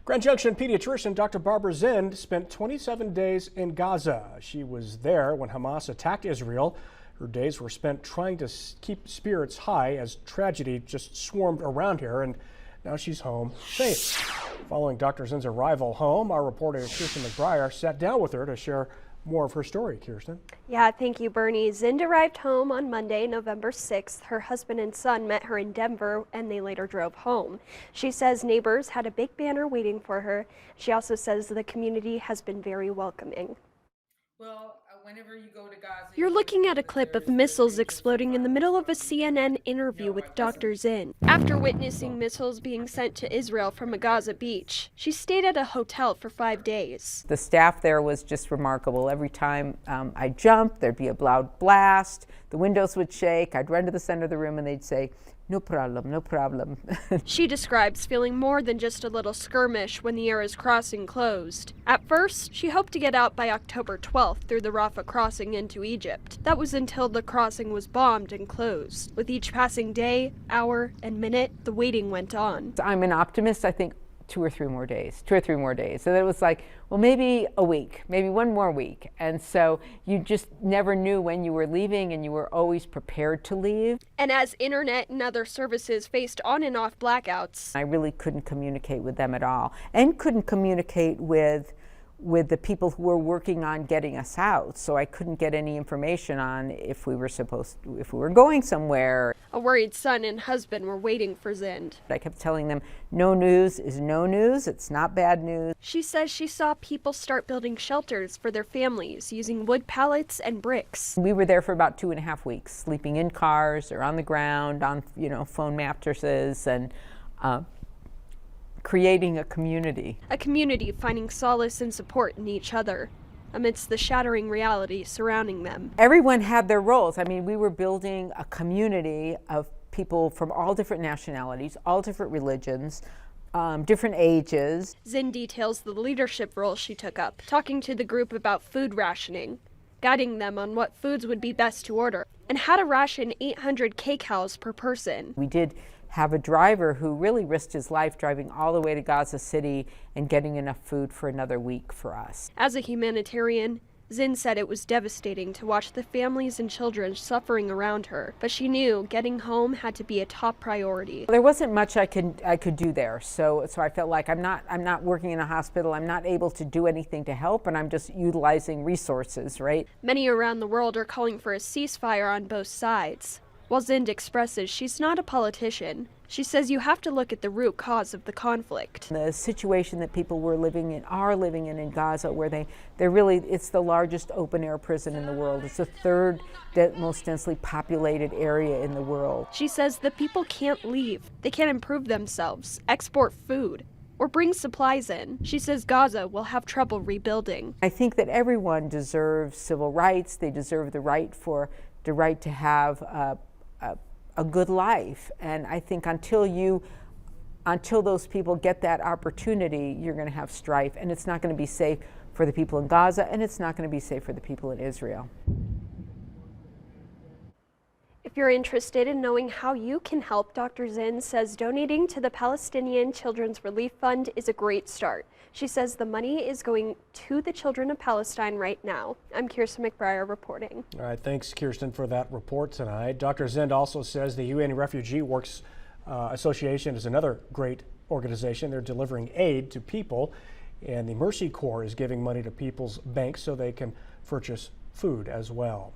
Grand Junction pediatrician Dr. Barbara Zind spent 27 days in Gaza. She was there when Hamas attacked Israel. Her days were spent trying to keep spirits high as tragedy just swarmed around here, and now she's home safe. Following Dr. Zind's arrival home, our reporter Kirsten McBriar sat down with her to share more of her story. Kirsten? Yeah, thank you, Bernie. Zind arrived home on Monday, November 6th. Her husband and son met her in Denver, and they later drove home. She says neighbors had a big banner waiting for her. She also says the community has been very welcoming. Whenever you go to Gaza, You're looking at a clip of missiles exploding in the middle of a CNN interview with Dr. Zind. After witnessing missiles being sent to Israel from a Gaza beach, she stayed at a hotel for 5 days. The staff there was just remarkable. Every time I jumped, there'd be a loud blast, the windows would shake, I'd run to the center of the room and they'd say, "No problem, no problem." She describes feeling more than just a little skirmish when the Erez crossing closed. At first, she hoped to get out by October 12th through the Rafah crossing into Egypt. That was until the crossing was bombed and closed. With each passing day, hour, and minute, the waiting went on. I'm an optimist. I think 2 or 3 more days. So it was like, well, maybe a week, maybe 1 more week. And so you just never knew when you were leaving, and you were always prepared to leave. And as internet and other services faced on and off blackouts, I really couldn't communicate with them at all, and couldn't communicate with the people who were working on getting us out. So I couldn't get any information on if we were going somewhere. A worried son and husband were waiting for Zind. I kept telling them, no news is no news. It's not bad news. She says she saw people start building shelters for their families using wood pallets and bricks. We were there for about 2.5 weeks, sleeping in cars or on the ground, on foam mattresses, and creating a community. A community finding solace and support in each other amidst the shattering reality surrounding them. Everyone had their roles. I mean, we were building a community of people from all different nationalities, all different religions, different ages. Zind details the leadership role she took up, talking to the group about food rationing, guiding them on what foods would be best to order, and how to ration 800 Kkcos per person. We did have a driver who really risked his life driving all the way to Gaza City and getting enough food for another week for us. As a humanitarian, Zind said it was devastating to watch the families and children suffering around her, but she knew getting home had to be a top priority. There wasn't much I could do there, so I felt like I'm not working in a hospital. I'm not able to do anything to help, and I'm just utilizing resources, right? Many around the world are calling for a ceasefire on both sides. While Zind expresses she's not a politician, she says you have to look at the root cause of the conflict. The situation that people are living in Gaza, where it's the largest open-air prison in the world. It's the 3rd most densely populated area in the world. She says the people can't leave. They can't improve themselves, export food, or bring supplies in. She says Gaza will have trouble rebuilding. I think that everyone deserves civil rights. They deserve the right to have a good life, and I think until those people get that opportunity, you're going to have strife, and it's not going to be safe for the people in Gaza, and it's not going to be safe for the people in Israel. If you're interested in knowing how you can help, Dr. Zind says donating to the Palestinian Children's Relief Fund is a great start. She says the money is going to the children of Palestine right now. I'm Kirsten McBriar reporting. All right, thanks, Kirsten, for that report tonight. Dr. Zind also says the UN Refugee Works Association is another great organization. They're delivering aid to people, and the Mercy Corps is giving money to people's banks so they can purchase food as well.